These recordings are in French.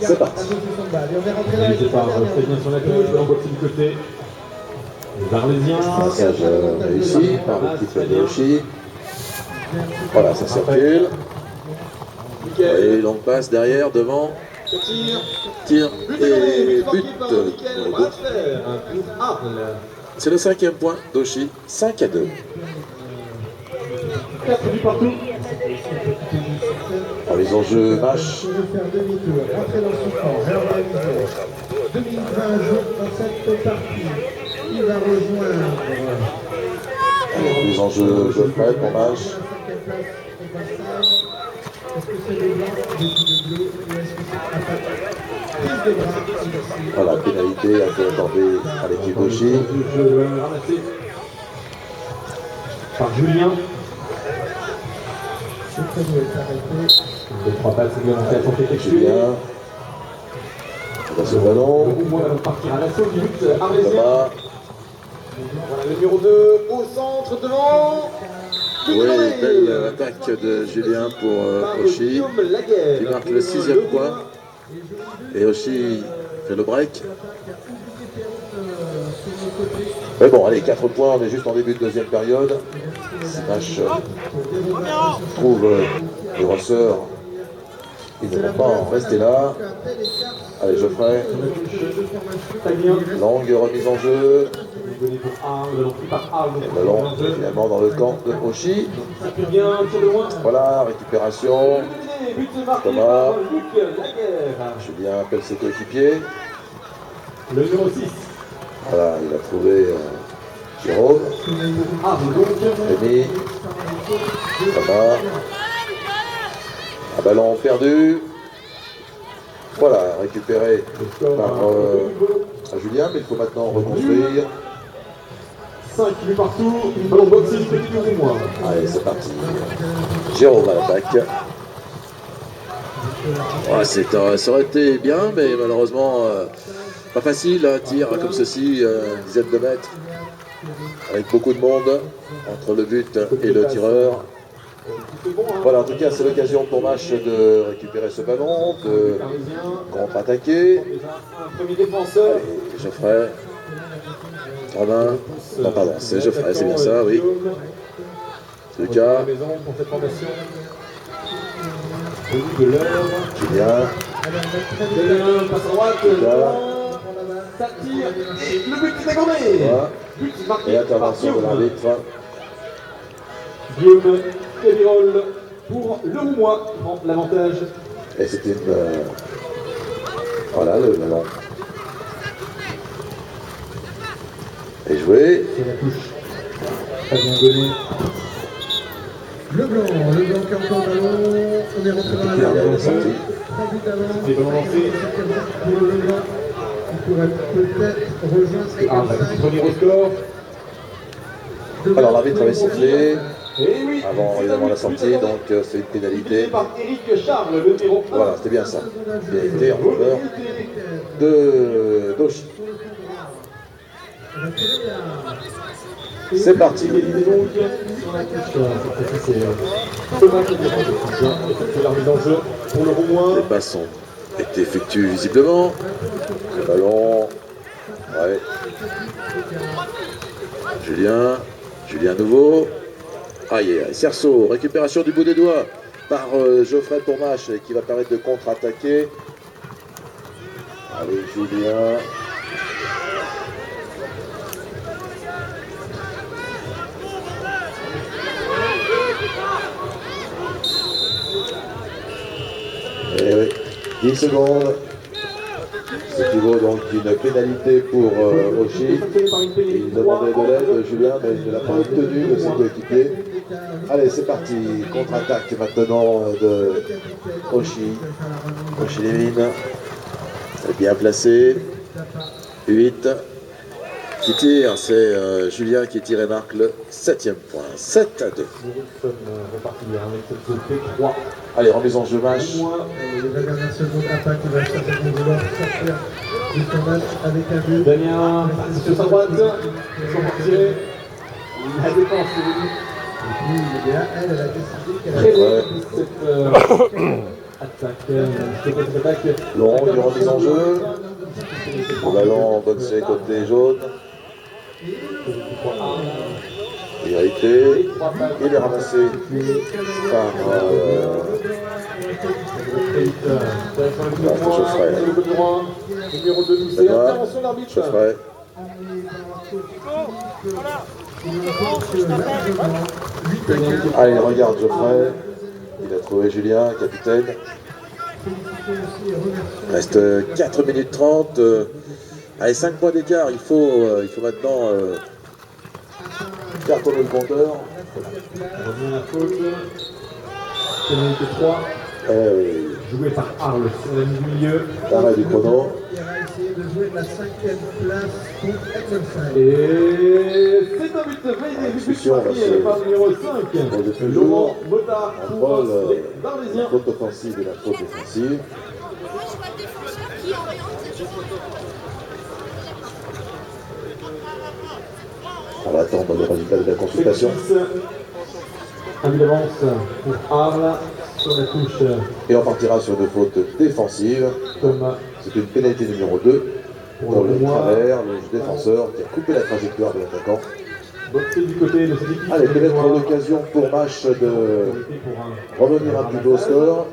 C'est parti. Réalisé par Fabien sur la gauche, ballon boxé du côté. Les Arlésiens. Passage réussi par l'équipe de Hoshi. Voilà, ça circule. Et longue passe derrière, devant. Tir et but. C'est le 5e point d'Hoshi, 5-2. 4 buts partout. Dans les enjeux match. 2020 jours dans cette partie. Il va rejoindre. Les enjeux Geoffrey pour match. Est-ce que c'est le blanc, le bleu, ou est-ce que c'est prise de bras ici? Voilà, pénalité a été accordée à l'équipe d'Hoshi. Jeu ramassé par Julien. Le créneau est arrêté. Les 3 passes réglementaires sont effectuées. Julien. Dans ce ballon. Le Roumois va partir à l'assaut du but Arlésien. Thomas. Voilà le numéro 2 au centre devant. Oui, belle attaque de Julien pour Hoshi, qui marque le 6e point. Et Hoshi fait le break. Mais bon, allez, 4 points, on est juste en début de deuxième période. Smash trouve les rosseurs. Ils ne vont pas en rester là. Allez, Geoffrey. Longue remise en jeu. Le ballon finalement dans le camp de Hoshi. Voilà, récupération. Thomas. Julien appelle ses coéquipiers. Le numéro 6. Voilà, il a trouvé Jérôme. Rémi. Thomas. Un ballon perdu. Voilà, récupéré par Julien, mais il faut maintenant reconstruire. 5 buts partout, ballon boxé du petit Roumois. Allez, c'est parti. Jérôme à l'attaque. Ouais, ça aurait été bien, mais malheureusement, pas facile, un tir comme ceci, une dizaine de mètres, avec beaucoup de monde entre le but et le tireur. Voilà, en tout cas, c'est l'occasion pour Mach de récupérer ce ballon, de contre-attaquer. Geoffrey. Romain. Non, pardon, c'est Geoffrey, c'est bien ça, oui. Lucas. Julien. Passe à droite, ça tire, le but est accordé. Et intervention de l'arbitre. Guillaume Pévirol pour le Roumois prend l'avantage. Et c'était une... voilà, le ballon est joué. C'est la touche. Très bien donné. Le blanc qui a encore le ballon. On est rentré dans la dernière. 3 buts d'avance. Les ballons lancés. Pour le blanc, il pourrait peut-être rejoindre 55. Premier au score. Alors l'arbitre avait sifflé Et oui, avant évidemment la sortie, donc c'est une pénalité. par Eric Charles, le numéro 1. Voilà, c'était bien ça. Pénalité en faveur de d'Hoshi. C'est parti. C'est la mise en jeu pour le Roumois. Les passes ont été effectuées visiblement. Le ballon. Ouais. Julien à nouveau. Aïe, aïe, Cerceau, récupération du bout des doigts par Geoffrey pour Mach qui va permettre de contre-attaquer. Allez, Julien. Et oui, 10 secondes. Ce qui vaut donc une pénalité pour Hoshi. Il demandait de l'aide, Julien, mais il ne l'a pas obtenu de ses coéquipiers. Allez, c'est parti. Contre-attaque maintenant de Hoshi. Hoshi Lévin. Bien placé. 8. Qui tire, c'est Julien qui tire et marque le 7e point. 7-2. Allez, remise en jeu match. La dernière seconde attaque, il va chercher pour vouloir sortir de son match avec un but. Damien, sur sa droite, son portier. La défense, Et puis, elle a décidé qu'elle cette Laurent qui remise en jeu. Le ballon boxé côté jaune. Vérité. Il est ramassé par Geoffrey. Geoffrey. Allez, regarde Geoffrey. Il a trouvé Julien, capitaine. Il reste 4 minutes 30. Allez, 5 points d'écart. Il faut maintenant faire tourner le compteur. Revient la faute. Pénalité 3. Joué par Arles sur la ligne du milieu. Arrêt du chrono. Il va essayer de jouer de la 5e place contre Exelsheim. Et c'est un but validé du but marqué par le numéro 5. Laurent Motard pour les La Arlésiens. faute offensive et la faute défensive. Moi, je vois le défenseur qui oriente. On va attendre le résultat de la consultation. Un but d'avance pour Arles sur la touche. Et on partira sur deux fautes défensives. Thomas C'est une pénalité numéro 2 pour le travers, le défenseur qui a coupé la trajectoire de l'attaquant. boxé du côté de cette équipe. Allez, peut-être l'occasion pour Mâche de revenir un petit peu au score,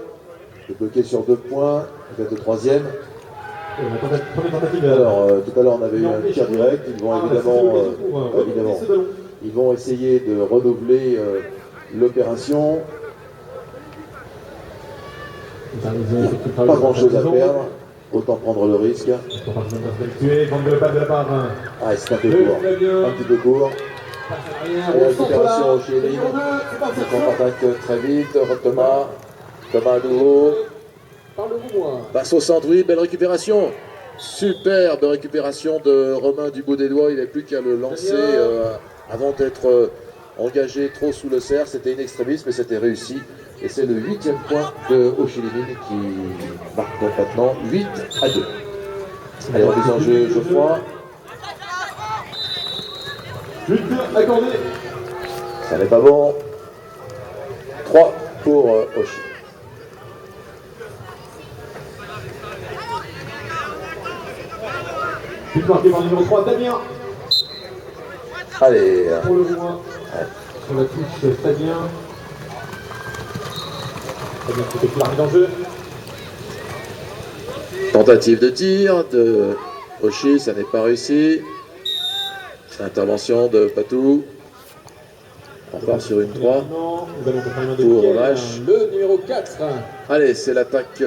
de bloquer sur 2 points, peut-être le troisième. Première tentative. Alors, tout à l'heure on avait eu un tir direct, ils vont évidemment, ils vont essayer de renouveler l'opération. Pas grand chose à perdre, autant prendre le risque. Ah, c'est un peu court, un petit peu court. Et récupération au Chili. On contre-attaque très vite. Thomas à nouveau. Passe au centre, oui, belle récupération. Superbe récupération de Romain du bout des doigts. Il n'avait plus qu'à le lancer avant d'être engagé trop sous le cerf. C'était in extremis, mais c'était réussi. Et c'est le 8e point de Ochilimine qui marque donc maintenant 8-2. Allez, remise en jeu, Geoffroy. But accordé. Ça n'est pas bon. 3 pour Ochi. But marqué par le numéro 3, Damien. Allez. Pour le Roumain. Sur la touche, Fabien. Fabien qui était l'armée d'enjeu. Tentative de tir de Ochi, ça n'est pas réussi. Intervention de Patou. On part sur une 3. Pour Vache. Le numéro 4. Allez, c'est l'attaque.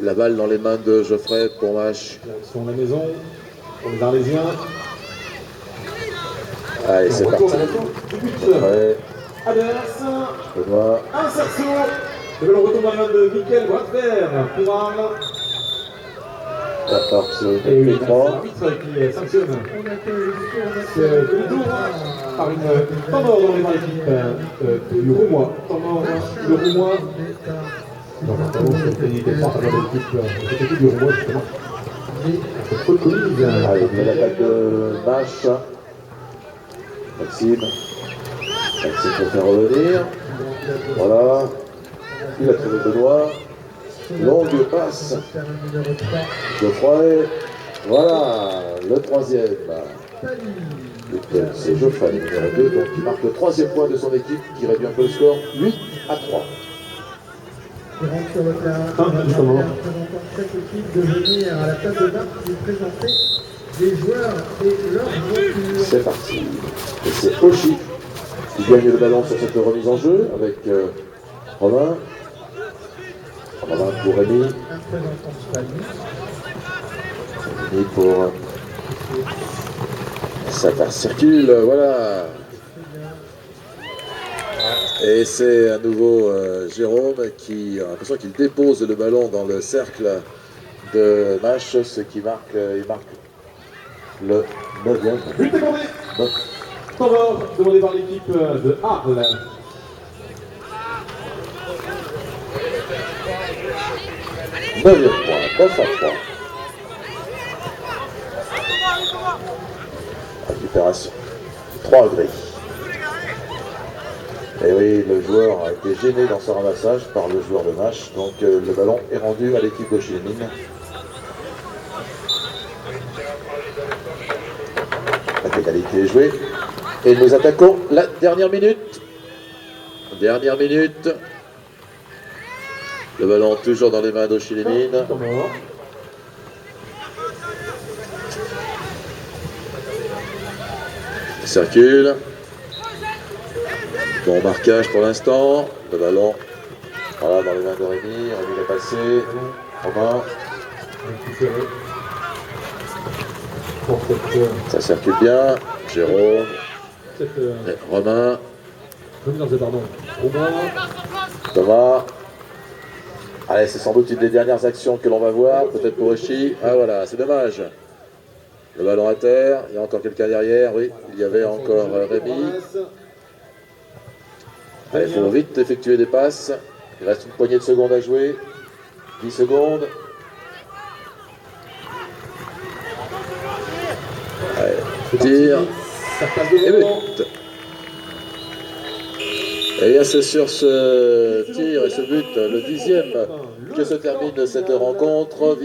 La balle dans les mains de Geoffrey pour Vache. Direction de la maison. Pour les Arlésiens. Allez, c'est parti. Ouais, Adverse. Benoît. Insertion. Le ballon retombe dans la main de Mickaël Bradfer pour Arles. Ça part sur Et une oui, c'est 3. l'arbitre qui sanctionne On accueille ce demi-tour par une temps mort dans les mains l'équipe du Roumois. Temps mort, le Roumois. Dans un tableau, c'est une pénalité 3 à l'équipe du Roumois, justement. C'est trop de commise. Allez, une attaque de Vache. Maxime. Maxime pour faire revenir. Voilà. Il a trouvé Benoît. Longue passe. Geoffrey. Voilà, le 3e. C'est Geoffrey, le numéro 2, donc qui marque le 3e point de son équipe, qui réduit un peu le score 8-3. Il rentre sur le terrain. Justement. Représentant de chaque équipe de venir à la table de marque pour présenter les joueurs et leurs voitures. C'est parti. Et c'est Ochi qui gagne le ballon sur cette remise en jeu avec Romain. Romain pour Rémi. Un représentant de Spani. Rémi pour... Ça circule, voilà. Et c'est à nouveau Jérôme qui a l'impression qu'il dépose le ballon dans le cercle de Mâche, ce qui marque, il marque le 9e. But accordé. Temps mort demandé par l'équipe de Arles. Neuvième point, 9-3. Récupération. 3 grilles. Et oui, le joueur a été gêné dans son ramassage par le joueur de match. Donc le ballon est rendu à l'équipe de Chilémine. La pénalité est jouée. Et nous attaquons la dernière minute. Dernière minute. Le ballon toujours dans les mains d'Auchilémine. Temps mort. Il circule. Bon marquage pour l'instant. Le ballon, voilà, dans les mains de Rémi. Rémi l'a passé. Romain. Récupéré. Pour cette, Ça circule bien. Jérôme. Romain. pardon. Romain. Thomas. Allez, c'est sans doute une des dernières actions que l'on va voir. Peut-être pour Oshi. Ah voilà, c'est dommage. Le ballon à terre. Il y a encore quelqu'un derrière. Oui, il y avait encore Rémi. Allez, il faut vite effectuer des passes. Il reste une poignée de secondes à jouer. 10 secondes. Allez, tir. Ça passe Et devant. but. Et bien c'est sur ce tir et ce but, le 10e, que se termine cette rencontre.